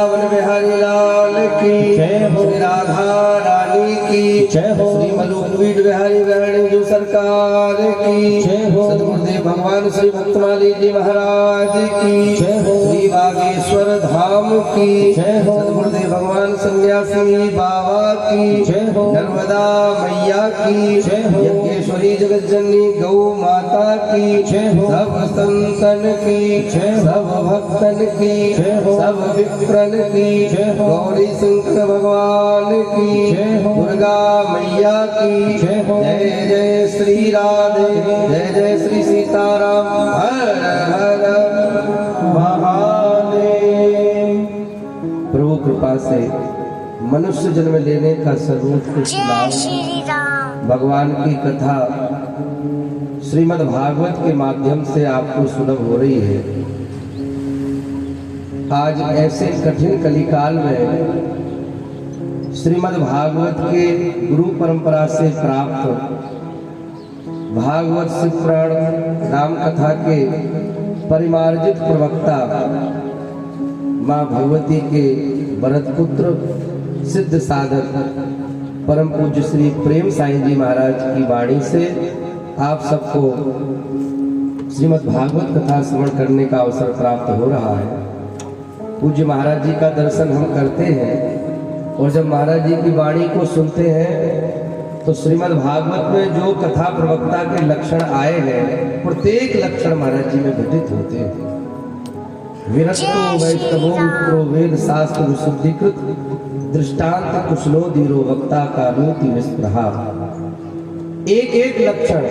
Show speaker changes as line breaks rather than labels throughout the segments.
वृंदावन बिहारी लाल की
जय हो।
श्री राधा रानी की
जय हो।
श्री मलुकवीर बिहारी गणेश सरकार की
जय हो।
सदगुरुदेव भगवान श्री भक्तमाली जी महाराज की
जय हो।
श्री बागेश्वर धाम की
जय हो।
सदगुरुदेव भगवान सन्यासी बाबा की
जय हो।
नर्मदा मैया की
जय हो।
यज्ञेश्वरी जगत जननी गौ माता की
जय हो।
सब संतन की
जय हो।
सब भक्तन की
जय हो।
सब विप्रन की
जय हो।
गौरी शंकर भगवान की
जय हो।
दुर्गा मैया की
जय हो।
जय जय श्री राधे जय जय श्री सीताराम हर हर महादेव। प्रभु कृपा से मनुष्य जन्म लेने का सर्वोत्कृष्ट
जय
लाभ
श्री राम।
भगवान की कथा श्रीमद् भागवत के माध्यम से आपको सुलभ हो रही है। आज ऐसे कठिन कलिकाल में श्रीमद् भागवत के गुरु परंपरा से प्राप्त भागवत शिवपुराण राम कथा के परिमार्जित प्रवक्ता माँ भगवती के भरत पुत्र सिद्ध साधक परम पूज्य श्री प्रेम साईं जी महाराज की वाणी से आप सबको श्रीमद् भागवत कथा श्रवण करने का अवसर प्राप्त हो रहा है। पूज्य महाराज जी का दर्शन हम करते हैं और जब महाराज जी की वाणी को सुनते हैं तो श्रीमद् भागवत में जो कथा प्रवक्ता के लक्षण आए हैं प्रत्येक लक्षण महाराज जी में घटित होते हैं। विरक्तो वैष्णवो विप्रो वेद शास्त्र विशुद्धिकृत दृष्टांत कुशलो धीरो वक्ता कालोति निष्प्रहा। एक एक लक्षण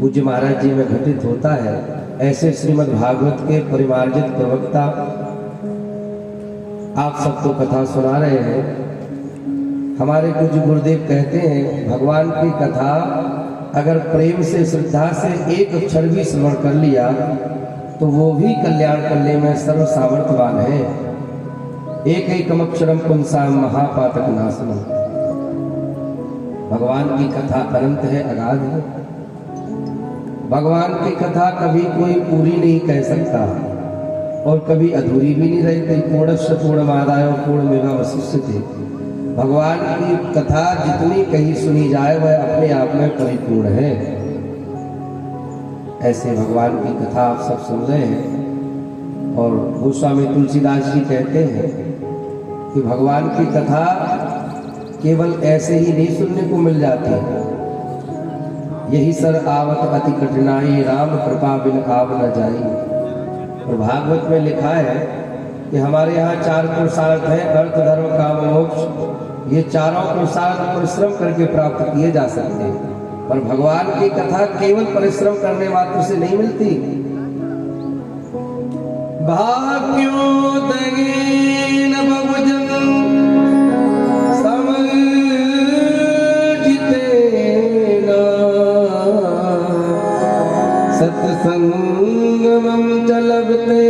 पूज्य महाराज जी में घटित होता है। ऐसे श्रीमद् भागवत के परिमार्जित प्रवक्ता आप सबको कथा सुना रहे हैं। हमारे पूज्य गुरुदेव कहते हैं भगवान की कथा अगर प्रेम से श्रद्धा से एक अक्षर भी श्रवण कर लिया तो वो भी कल्याण करने में सर्व सामर्थ्यवान है। एक एकम अक्षरम पुंसाम महापातक नाशनम। भगवान की कथा अनंत है, अगाध है। भगवान की कथा कभी कोई पूरी नहीं कह सकता और कभी अधूरी भी नहीं रहती। पूर्णस्य पूर्णमादाय पूर्णमेवावशिष्यते। भगवान की कथा जितनी कहीं सुनी जाए वह अपने आप में परिपूर्ण है। ऐसे भगवान की कथा आप सब सुन रहे हैं और गोस्वामी तुलसीदास जी कहते हैं कि भगवान की कथा केवल ऐसे ही नहीं सुनने को मिल जाती। यही सर आवत अति कठिनाई राम कृपा बिन आव न जाई। और भागवत में लिखा है कि हमारे यहाँ 4 पुरुषार्थ हैं, अर्थ धर्म काम मोक्ष। ये चारों पुरुषार्थ परिश्रम करके प्राप्त किए जा सकते हैं पर भगवान की कथा केवल परिश्रम करने मात्र से नहीं मिलती। भाग्योदयेन बहुजन समर्जितेन सत्संगमं च लभते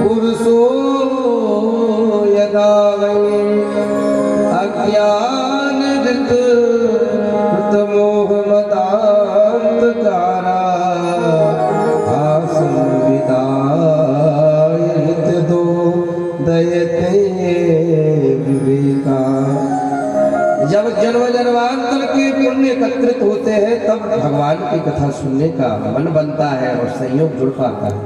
पुरुषो यदा वै अज्ञानवृत मोहमदान्तकारा आसंविदाय हितदो दयते विवेका। जब जन्म जन्मांतर के पुण्य एकत्रित होते हैं तब भगवान की कथा सुनने का मन बनता है और संयोग जुड़ पाता है।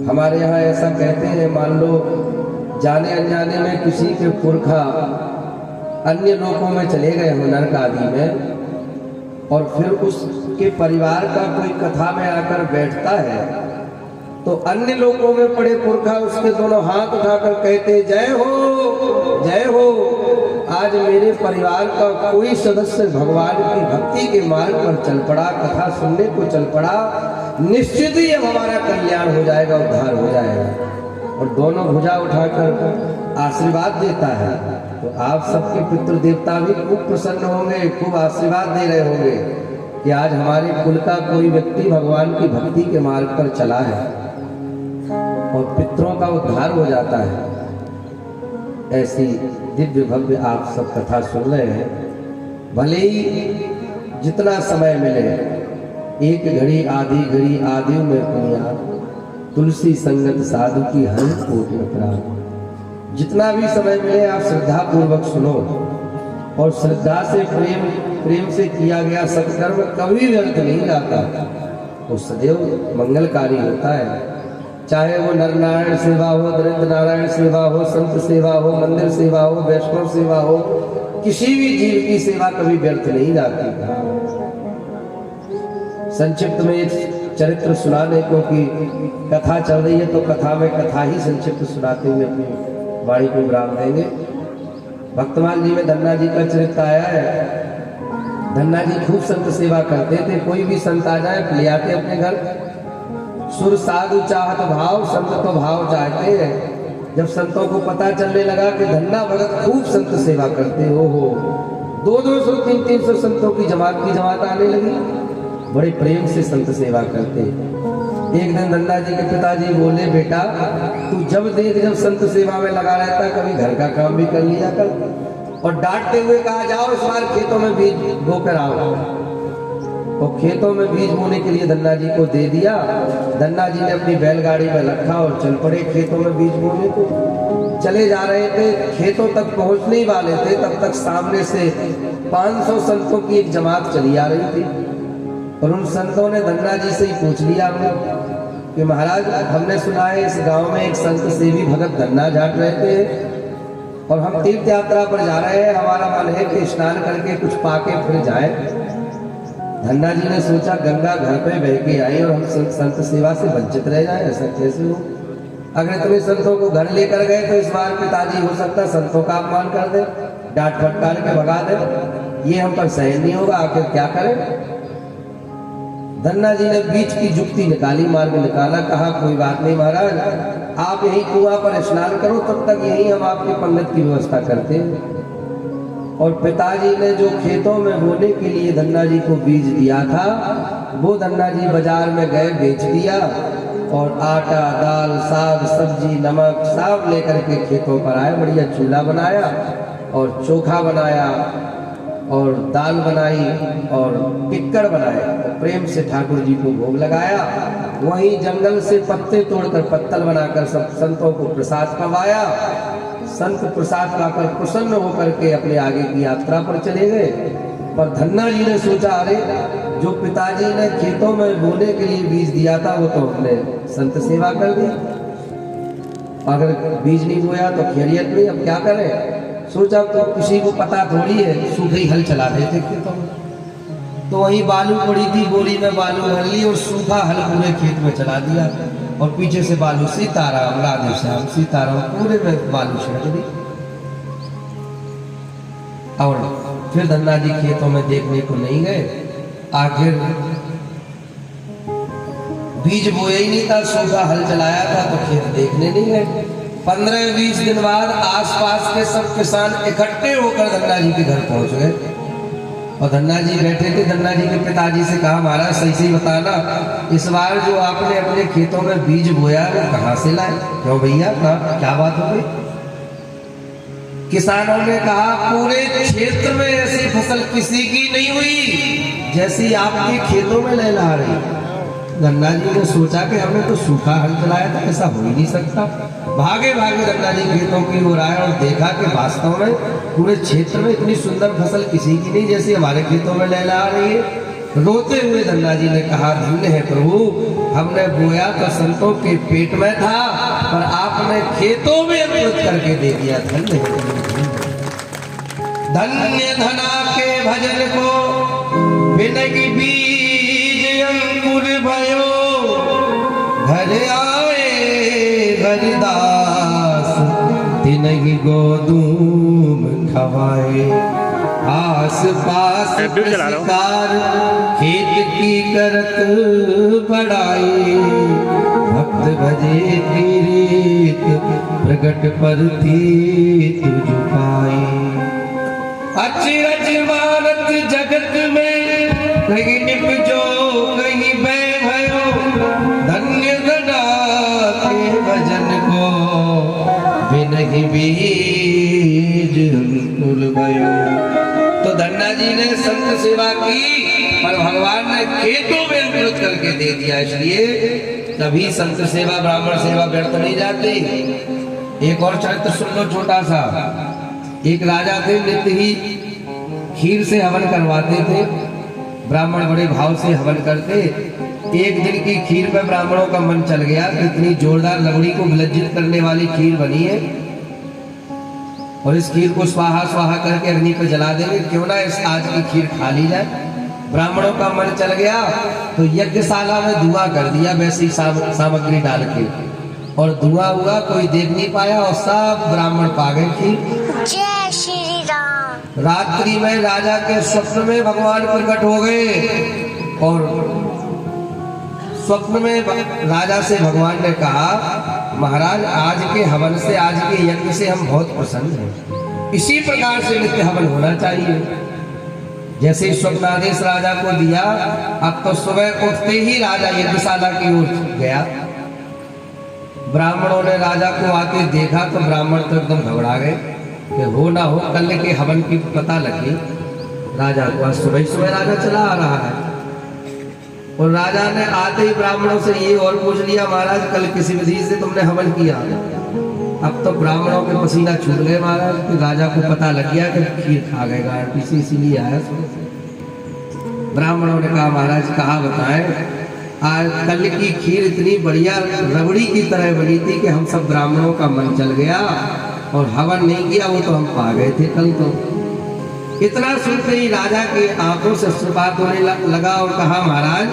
हमारे यहाँ ऐसा कहते हैं, मान लो जाने अनजाने में किसी के पुरखा अन्य लोकों में चले गए हो नरक आदि में और फिर उसके परिवार का कोई कथा में आकर बैठता है तो अन्य लोकों में पड़े पुरखा उसके दोनों हाथ उठाकर कहते जय हो जय हो। आज मेरे परिवार का कोई सदस्य भगवान की भक्ति के मार्ग पर चल पड़ा, कथा सुनने को चल पड़ा, निश्चित ही अब हमारा कल्याण हो जाएगा, उद्धार हो जाएगा। और दोनों भुजा उठाकर आशीर्वाद देता है तो आप सबके पितृ देवता भी खूब प्रसन्न होंगे, खूब आशीर्वाद दे रहे होंगे कि आज हमारे कुल का कोई व्यक्ति भगवान की भक्ति के मार्ग पर चला है और पितरों का उद्धार हो जाता है। ऐसी दिव्य भव्य आप सब कथा सुन रहे हैं। भले ही जितना समय मिले एक घड़ी आधी घड़ी आदियों में पुनिया, तुलसी संगत साधु की हर कोट अपराध। जितना भी समय मिले आप श्रद्धा पूर्वक सुनो, और श्रद्धा से प्रेम से किया गया सत्कर्म कभी व्यर्थ नहीं जाता, वो सदैव मंगलकारी होता है। चाहे वो नर नारायण सेवा हो, दरिद्र नारायण सेवा हो, संत सेवा हो, मंदिर सेवा हो, वैष्णव सेवा हो, किसी भी जीव की सेवा कभी व्यर्थ नहीं जाती। संक्षिप्त में एक चरित्र सुनाने क्योंकि कथा चल रही है तो कथा में कथा ही संक्षिप्त सुनाते हुए अपनी वाणी को विराम देंगे। भक्तमाल जी में धन्ना जी का चरित्र आया है। धन्ना जी खूब संत सेवा करते थे, कोई भी संत आ जाए ले आते अपने घर। सुर साधु चाहत भाव, संत तो भाव चाहते हैं। जब संतों को पता चलने लगा कि धन्ना भगत खूब संत सेवा करते हो 200 300 संतों की जमात आने लगी, बड़े प्रेम से संत सेवा करते। एक दिन धन्ना जी के पिताजी बोले, बेटा तू जब देख जब संत सेवा में लगा रहता, कभी घर का काम भी कर लिया कर। और डांटते हुए कहा, जाओ इस बार खेतों में बीज बोकर आओ। और खेतों में बीज बोने के लिए धन्ना जी को दे दिया। धन्ना जी ने अपनी बैलगाड़ी में रखा और चल पड़े खेतों में बीज बोने को। चले जा रहे थे, खेतों तक पहुंचने ही वाले थे, तब तक सामने से 500 संतों की एक जमात चली आ रही थी। और उन संतों ने धन्ना जी से ही पूछ लिया कि महाराज, हमने सुना है इस गांव में एक संत सेवी भगत धन्ना जाट रहते हैं और हम तीर्थ यात्रा पर जा रहे हैं, हमारा मन है कि स्नान करके कुछ पाके फिर जाए। धन्ना जी ने सोचा गंगा घर पे बह के आई और हम संत सेवा से वंचित रह जाए, ऐसा कैसे हो। अगर तुम्हें संतों को घर लेकर गए तो इस बार पिताजी हो सकता संतों का अपमान कर दे, डांट फटकार के भगा दे, ये हम पर सहन नहीं होगा, आखिर क्या करें। धन्ना जी ने बीच की जुक्ति निकाली, मार्ग निकाला, कहा कोई बात नहीं महाराज, आप यही कुआं पर स्नान करो, तब तक यही हम आपके पंडित की व्यवस्था करते हैं। और पिताजी ने जो खेतों में बोने के लिए धन्ना जी को बीज दिया था, वो धन्ना जी बाजार में गए बेच दिया और आटा दाल साग सब्जी नमक सब लेकर के खेतों पर आए। बढ़िया चूल्हा बनाया और चोखा बनाया और दाल बनाई और टिक्कर बनाए, तो प्रेम से ठाकुर जी को भोग लगाया। वहीं जंगल से पत्ते तोड़कर पत्तल बनाकर सब संतों को प्रसाद करवाया। संत प्रसाद पाकर प्रसन्न होकर के अपने आगे की यात्रा पर चले गए। पर धन्ना जी ने सोचा, अरे जो पिताजी ने खेतों में बोने के लिए बीज दिया था वो तो हमने संत सेवा कर दी, अगर बीज नहीं बोया तो खैरियत नहीं, अब क्या करें। सोचा तो किसी को पता थोड़ी है, सूखे ही हल चला देते खेतों में। तो वही बालू पड़ी थी, बोरी में बालू भर ली और सूखा हल पूरे खेत में चला दिया और पीछे से बालू सीताराम राधे श्याम सीताराम पूरे में बालू छिड़क दी। और फिर धन्ना जी खेतों में देखने को नहीं गए। आखिर बीज बोया ही नहीं था, सूखा हल चलाया था, तो खेत देखने नहीं गए। 15-20 दिन बाद आसपास के सब किसान इकट्ठे होकर धन्ना जी के घर पहुंच गए। और धन्ना जी बैठे थे। धन्ना जी के पिताजी से कहा, महाराज सही सही बताना, इस बार जो आपने अपने खेतों में बीज बोया वो कहाँ से लाए? क्यों भैया, क्या बात हो गई? किसानों ने कहा, पूरे क्षेत्र में ऐसी फसल किसी की नहीं हुई जैसी आपके खेतों में लहला रही। धन्ना जी ने सोचा कि हमने तो सूखा हल चलाया था, ऐसा हो ही नहीं सकता। भागे भागे धन्ना जी खेतों की ओर आए और देखा कि वास्तव में पूरे क्षेत्र में इतनी सुंदर फसल किसी की नहीं जैसी हमारे खेतों में लहला रही है। रोते हुए धन्ना जी ने कहा, धन्य है प्रभु, हमने बोया तो संतों के पेट में था, पर आपने खेतों में अमृत करके दे दिया। धन्य धन्य धना के भजन को बिनगी बीज अंकुर भयो, घर आए हरिदास तिनगी गोदूम खवाए। आस पास शिकार खेत की करत बढ़ाई, भक्त भजे की रीत प्रगट पर थी तुझ पाई। अचरज मानत जगत में कहीं निपजो कहीं बह भयो, धन्य धना के भजन को बिनहि बीज अंकुर भयो। तो धन्ना जी ने संत सेवा की, पर भगवान ने खेतों में करके दे दिया। इसलिए कभी संत सेवा ब्राह्मण सेवा व्यर्थ नहीं जाती। एक और चरित्र सुन लो छोटा सा। एक राजा थे, नित्य ही खीर से हवन करवाते थे। ब्राह्मण बड़े भाव से हवन करते। एक दिन की खीर पर ब्राह्मणों का मन चल गया कि इतनी जोरदार लवड़ी को विलज्जित करने वाली खीर बनी है और इस खीर को स्वाहा स्वाहा करके अग्नि पर जला देंगे, क्यों ना इस आज की खीर खा ली जाए। ब्राह्मणों का मन चल गया तो यज्ञशाला में धुआं कर दिया वैसी सामग्री डाल के, और धुआं हुआ, कोई देख नहीं पाया और सब ब्राह्मण पा गए खीर।
जय श्री राम।
रात्रि में राजा के स्वप्न में भगवान प्रकट हो गए और स्वप्न में राजा से भगवान ने कहा, महाराज आज के हवन से, आज के यज्ञ से हम बहुत प्रसन्न हैं। इसी प्रकार से नित्य हवन होना चाहिए। जैसे स्वप्नादेश राजा को दिया, अब तो सुबह उठते ही राजा यज्ञशाला की ओर गया। ब्राह्मणों ने राजा को आते देखा तो ब्राह्मण तो एकदम घबरा गए कि हो ना हो कल के हवन की पता लगी राजा को। आज सुबह सुबह राजा चला आ रहा है और राजा ने आते ही ब्राह्मणों से ये और पूछ लिया, महाराज कल किसी विधि से तुमने हवन किया? अब तो ब्राह्मणों के पसीना छूट गए महाराज कि राजा को पता लग गया कि खीर खा गए गाय, इसीलिए आया। ब्राह्मणों ने कहा, महाराज कहा बताएं, आज कल की खीर इतनी बढ़िया रबड़ी की तरह बनी थी कि हम सब ब्राह्मणों का मन चल गया और हवन नहीं किया, वो तो हम पा गए थे कल। तो इतना सुनते ही राजा के आंखों से अश्रुपात होने लगा और कहा, महाराज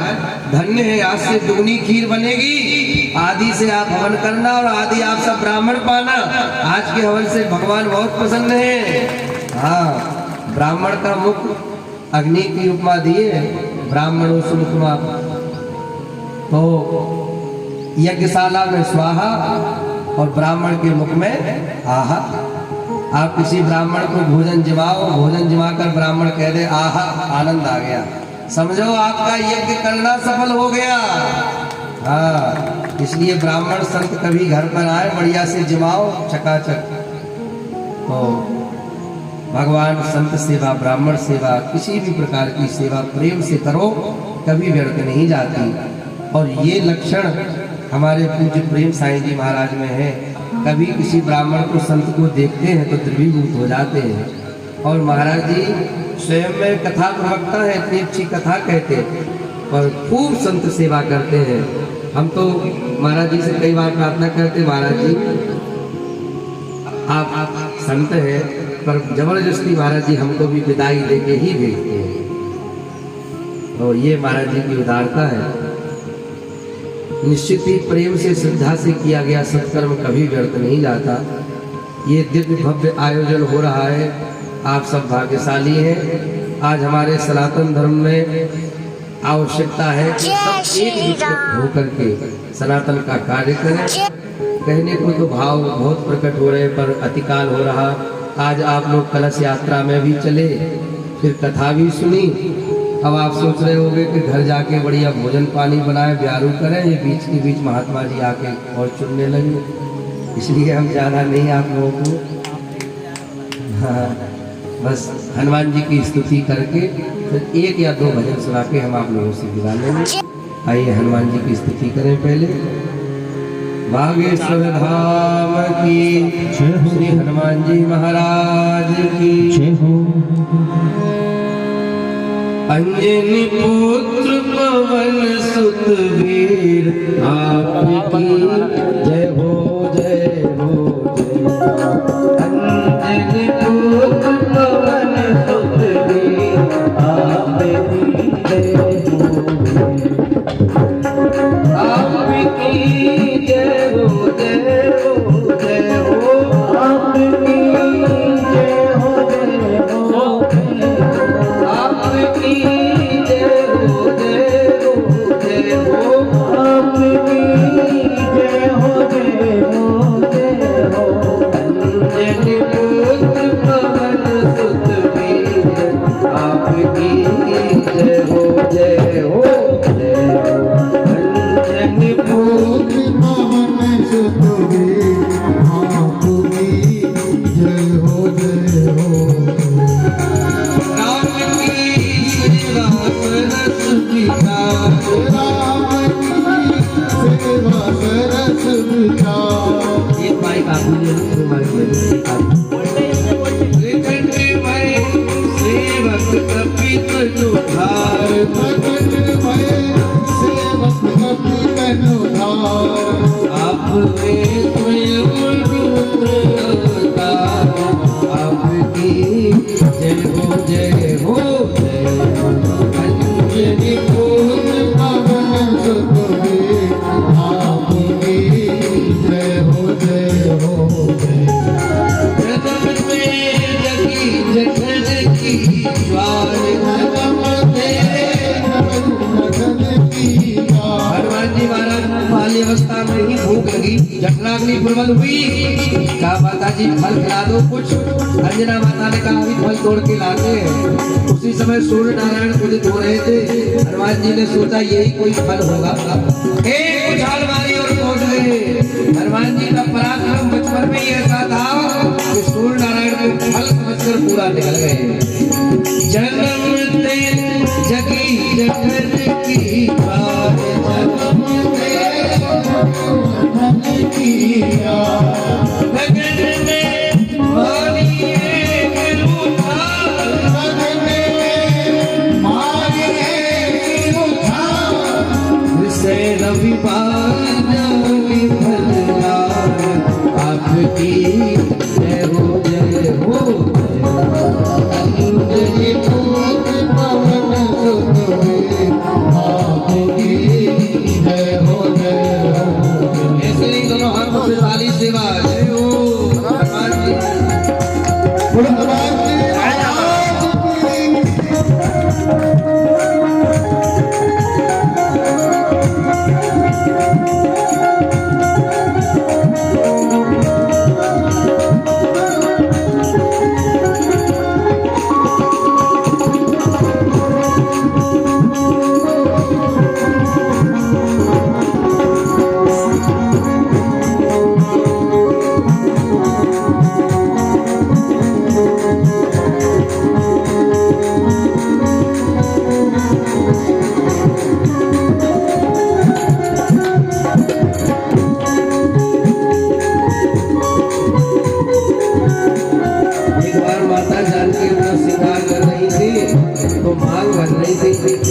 धन्य है, आज से दुगनी खीर बनेगी। आदि से आप हवन करना और आदि आप सब ब्राह्मण पाना। आज के हवन से भगवान बहुत प्रसन्न है। हाँ, ब्राह्मण का मुख अग्नि की उपमा दिए, ब्राह्मणों से उपमा। तो यज्ञशाला में स्वाहा और ब्राह्मण के मुख में आहा। आप किसी ब्राह्मण को भोजन जिमाओ, भोजन जिमाकर ब्राह्मण कह दे आहा आनंद आ गया, समझो आपका यज्ञ करना सफल हो गया। हाँ, इसलिए ब्राह्मण संत कभी घर पर आए बढ़िया से जिमाओ चकाचक। तो भगवान संत सेवा, ब्राह्मण सेवा, किसी भी प्रकार की सेवा प्रेम से करो, कभी व्यर्थ नहीं जाती। और ये लक्षण हमारे पूज्य प्रेम साईं जी महाराज में है। कभी किसी ब्राह्मण को संत को देखते हैं तो द्रवीभूत हो जाते हैं। और महाराज जी स्वयं में कथा प्रवक्ता है, इतनी अच्छी कथा कहते और खूब संत सेवा करते हैं। हम तो महाराज जी से कई बार प्रार्थना करते, महाराज जी आप संत हैं पर जबरदस्ती महाराज जी हमको भी विदाई देके ही भेजते हैं। तो ये महाराज जी की उदारता है। निश्चित ही प्रेम से, श्रद्धा से किया गया सत्कर्म कभी व्यर्थ नहीं जाता। ये दिव्य भव्य आयोजन हो रहा है, आप सब भाग्यशाली हैं। आज हमारे सनातन धर्म में आवश्यकता है कि सब एकजुट होकर के सनातन का कार्य करें। कहने को तो भाव बहुत प्रकट हो रहे पर अतिकाल हो रहा। आज आप लोग कलश यात्रा में भी चले, फिर कथा भी सुनी। अब आप सोच रहे होंगे कि घर जाके बढ़िया भोजन पानी बनाए, ब्यारू करें, ये बीच के बीच महात्मा जी आके और चुनने लगे। इसलिए हम ज़्यादा नहीं आप लोगों को, हाँ, बस हनुमान जी की स्तुति करके फिर एक या दो भजन सुना के हम आप लोगों से विदा लेंगे। आइए हनुमान जी की स्तुति करें पहले। बागेश्वर धाम की श्री हनुमान जी महाराज की। अंजनी पुत्र पवन सुत वीर आपकी जय हो जय हो जय। अंजनी पुत्र पवन सुत वीर आपकी जय हो जय हो जय हो आपकी जय हो जय हो आपकी जय हो जय हो जय हो आपकी जय हो आप में स्वयं रुद्र अवतार, आपकी जय हो जय हो जय हो। अंजनी फूल पवन सुतदेव, आपकी जय हो जय हो जय। जगत में जगी जठर की ज्वार, हनुमान जी महाराज बाल्य अवस्था में ही भूख लगी, जठराग्नि प्रबल हुई। कहा माता जी फल खिला दो कुछ। अंजना माता ने कहा अभी फल तोड़ के लाते हैं। उसी समय सूर्य नारायण उदित हो रहे थे। हनुमान जी ने सोचा यही कोई फल होगा। एक उछाल मारी और पहुंच गए। हनुमान जी का पराक्रम बचपन में ही ऐसा था कि सूर्य नारायण को फल समझकर पूरा निकल गए। जन्म ते जगी जठर की बात, जन्म ते जठर की बात, लगन में मारिए गुरुथा, लगन में मारिए गुरुथा, विषय रविवार विफलयार, आपकी जय हो जय हो। अंजनी फूल पवन सुतदेव, आपकी जय हो जय हो। ऐसे ही दोनों हाथों से वाली सेवा जय हो हनुमान जी।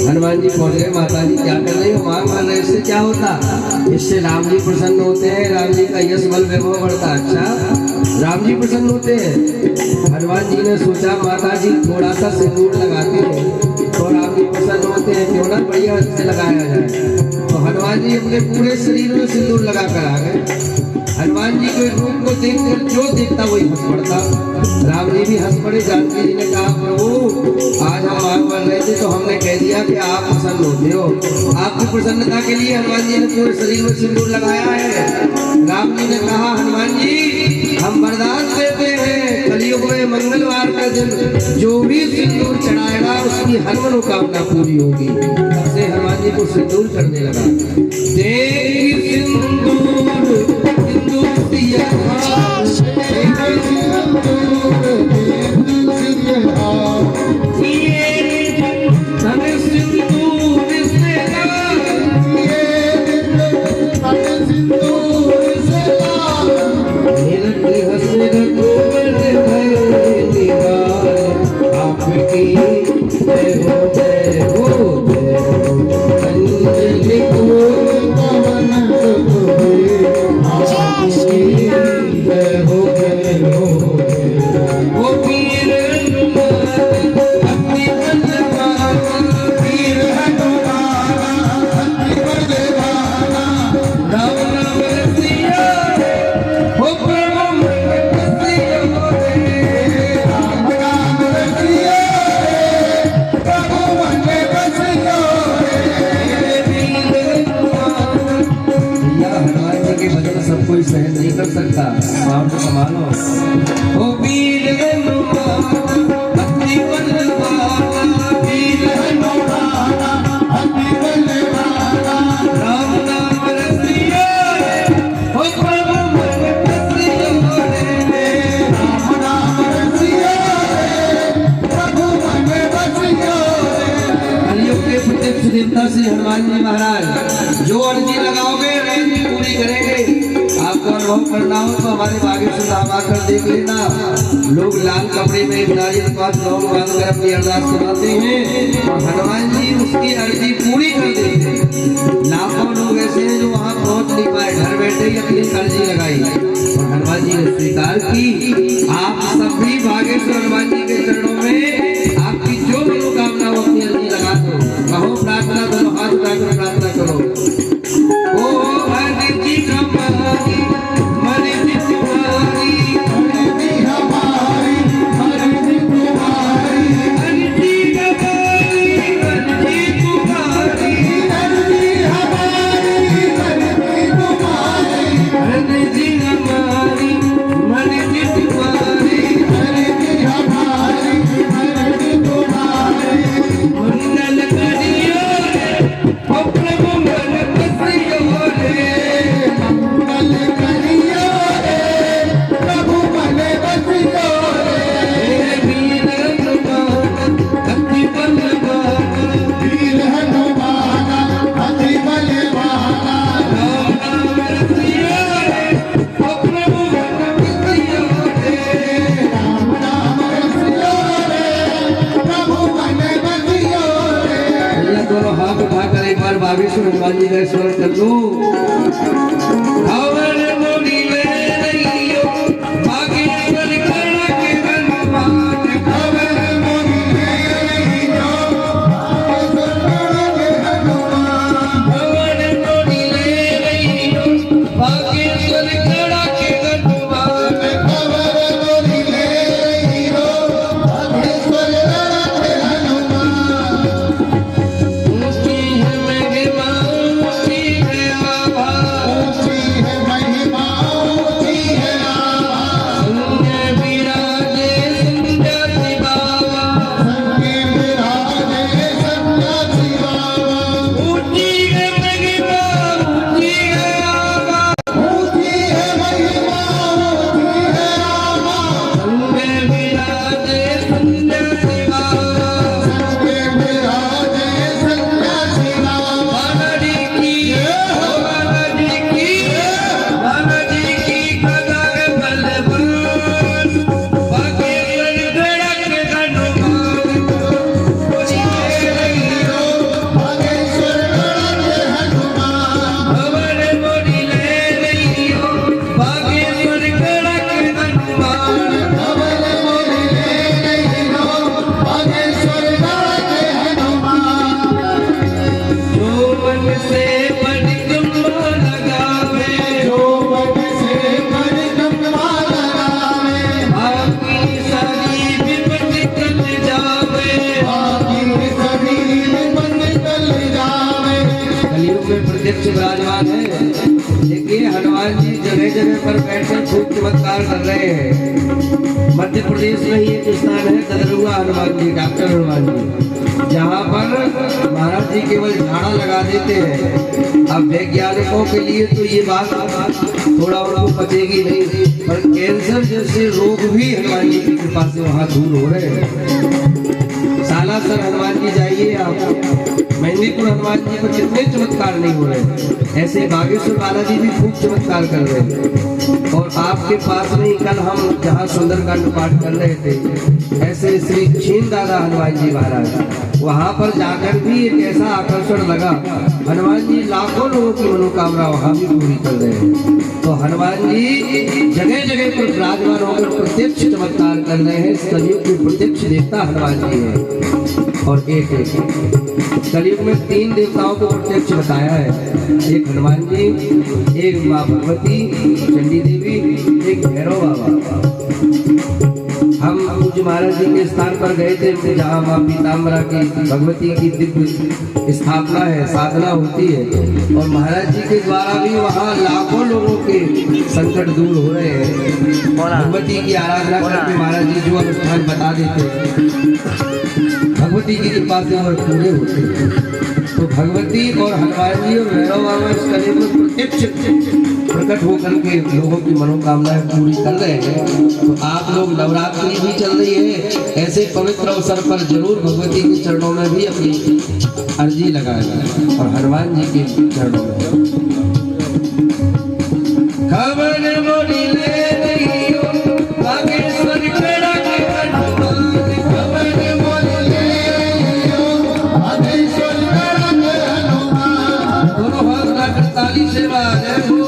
हनुमान जी पहुंच गए। माता जी क्या कर रही हो? मांग मान रहे। इससे क्या होता? इससे राम जी प्रसन्न होते हैं, राम जी का यश बल वैभव बढ़ता। अच्छा, राम जी प्रसन्न होते हैं। हनुमान जी ने सोचा माता जी थोड़ा सा सिंदूर लगाते हैं तो राम जी प्रसन्न होते हैं, क्यों ना बढ़िया से लगाया जाए। तो हनुमान जी अपने पूरे शरीर में सिंदूर लगा कर आ गए। हनुमान जी के रूप को देखकर जो देखता वही हंस पड़ता। राम जी भी हंस पड़े। जानकी जी ने कहा प्रभु आज हम मांग कर रहे थे तो हमने कह दिया कि आप प्रसन्न होते हो। आपकी प्रसन्नता के लिए हनुमान जी ने पूरे शरीर में सिंदूर लगाया है। राम जी ने कहा हनुमान जी हम वरदान देते हैं कलयुग में मंगलवार का दिन जो भी सिंदूर चढ़ाएगा उसकी हर मनोकामना पूरी होगी। तब से हनुमान जी को सिंदूर चढ़ने लगा। देख सिंदूर सहन नहीं कर सकता। बाप को संभालो। ओ वीर हनुमान अति बलवाना, वीर हनुमान अति बलवाना, राम नाम रसिया हो प्रभु मन बसिया रे, राम नाम रसिया प्रभु मन बसिया रे। कलयुग के प्रत्यक्ष देवता से हनुमान जी महाराज जो अर्जी लगाओगे अर्जी पूरी करेंगे। आपको अनुभव करना हो तो हमारे बागेश्वर धाम आकर देख लेना। लोग लाल कपड़े में नारियल पात लौंग बांधकर अपनी अरदास सुनाते हैं और हनुमान जी उसकी अर्जी पूरी कर देते हैं। लाखों लोग ऐसे हैं जो वहाँ पहुँच नहीं गई, अपनी अर्जी लगाई और हनुमान जी ने स्वीकार की। आप सभी बागेश्वर हनुमान जी के चरणों में आपकी जो मनोकामना हो अपनी अर्जी लगा दो, कहो प्रार्थना करो, हाथ उठाकर प्रार्थना करो। ओ अर्जी हमारी मर्जी तुम्हारी, अर्जी हमारी मर्जी तुम्हारी, अर्जी हमारी मर्जी तुम्हारी, अर्जी हमारी मर्जी तुम्हारी, अर्जी हमारी मर्जी तुम्हारी, अर्जी हमारी मर्जी तुम्हारी। मंगल करियो ओ प्रभु मन बसियो रे, मंगल करियो रे प्रभु मन बसियो रे। वीर हनुमान अति बलवान, वीर हनुमान अति बलवान, राम नाम रसियो रे ओ प्रभु मन बसियो रे, राम नाम रसियो रे प्रभु मन बसियो रे। दोनों हाथ उठाकर एक बार बागेश्वर हनुमान जी का स्मरण कर लो। हवन मोरी ले रहियो बागेश्वर कर्ण के हनुमान, हवन मोरी ले रहियो बागेश्वर कर्ण के हनुमान, हवन मोरी ले रहियो बागेश्वर कर्ण के हनुमान, हवन मोरी ले रहियो बागेश्वर कर्ण के हनुमान। ऊंची है महिमा ऊंची है आभा, ऊंची है महिमा ऊंची है आभा, संगे विराजे सन्यासी बाबा, संगे विराजे सन्यासी बाबा। ऊंची है महिमा ऊंची है आभा, ऊंची है महिमा ऊंची है आभा, संगे विराजे सन्यासी बाबा, संगे विराजे सन्यासी बाबा। बालाजी की बालाजी की बालाजी की खगग बलवान, बागेश्वर गढ़ के हनुमान, मोरी ले रहियो बागेश्वर गढ़ के हनुमान, हवन मोरी ले रहियो बागेश्वर गढ़ के हनुमान, हवन मोरी ले रहियो बागेश्वर गढ़ के हनुमान। जो मन से परिक्रमा लगावे, जो मन से परिक्रमा लगावे, आपकी सारी विपत्ति टल जावे, आपकी सारी विपत्ति टल जावे। कलयुग में प्रत्यक्ष विराजमान है। देखिए हनुमान जी जगह जगह पर बैठकर खूब चमत्कार कर रहे हैं। मध्य प्रदेश में ही एक स्थान है ददरुआ हनुमान जी, डॉक्टर हनुमान जी, जहाँ पर महाराज जी केवल झाड़ा लगा देते हैं। अब वैज्ञानिकों के लिए तो ये बात थोड़ा उनको पचेगी नहीं, पर कैंसर जैसे रोग भी हनुमान जी की कृपा से वहाँ दूर हो रहे हैं। सालासर हनुमान जी जाइए आप, मेहंदीपुर हनुमान जी पर कितने चमत्कार नहीं हो रहे, ऐसे बागेश्वर बालाजी भी खूब चमत्कार कर रहे हैं। और आपके पास में ही कल हम जहाँ सुंदरकांड पाठ कर रहे थे, ऐसे श्री छीन दादा हनुमान जी महाराज, वहाँ पर जाकर भी एक ऐसा आकर्षण लगा। हनुमान जी लाखों लोगों की मनोकामना वहाँ भी पूरी कर रहे हैं। तो हनुमान जी जगह जगह पर विराजमान होकर प्रत्यक्ष चमत्कार कर रहे हैं। कलयुग के प्रत्यक्ष देवता हनुमान जी है। और एक कलयुग में 3 देवताओं को प्रत्यक्ष बताया है, एक हनुमान जी, एक माँ भगवती चंडी देवी, एक भैरव बाबा। हम पूज्य महाराज जी के स्थान पर गए थे जहाँ माँ पीताम्बरा की भगवती की दिव्य स्थापना है, साधना होती है, और महाराज जी के द्वारा भी वहाँ लाखों लोगों के संकट दूर हो रहे हैं। भगवती की आराधना करके महाराज जी जो अनुष्ठान बता देते हैं, भगवती की कृपा से और पूरे होते हैं। तो भगवती और हनुमान जी और भैरव बाबा इस कलयुग में प्रत्यक्ष प्रकट होकर के लोगों की मनोकामनाएं पूरी कर रहे हैं। तो आप लोग नवरात्रि भी चल रही है, ऐसे पवित्र अवसर पर जरूर भगवती के चरणों में भी अपनी अर्जी लगाएगा और हनुमान जी के चरणों में खबर मोरी ले रहियो बागेश्वर कड़ा के हनुमान, खबर मोरी ले रहियो बागेश्वर कड़ा के हनुमान। दोनों हाथ उठाकर ताली से बाजे हो।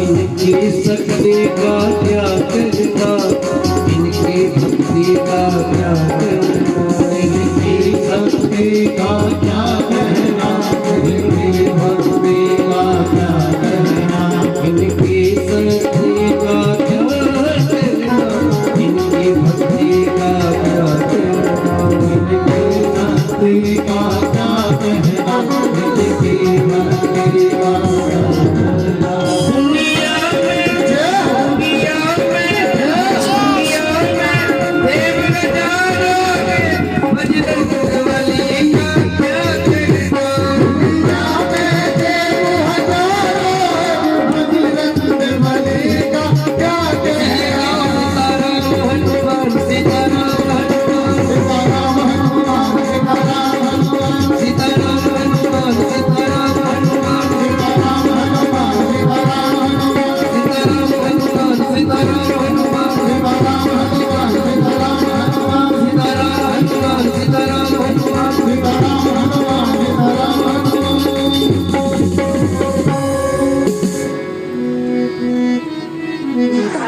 इनकी शक्ति का क्या कहना, इनकी भक्ति का क्या कहना, इनकी शक्ति का क्या कहना, इनकी भक्ति का क्या कहना, इनकी शक्ति का क्या कहना, इनकी भक्ति का क्या कहना, इनकी शक्ति का क्या कहना, इनकी भक्ति का क्या कहना।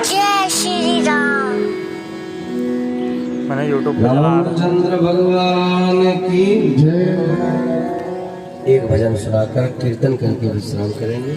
जय श्री राम।
मैंने यूट्यूब पे चला
रामचंद्र भगवान की जय। एक भजन सुनाकर कीर्तन करके विश्राम करेंगे।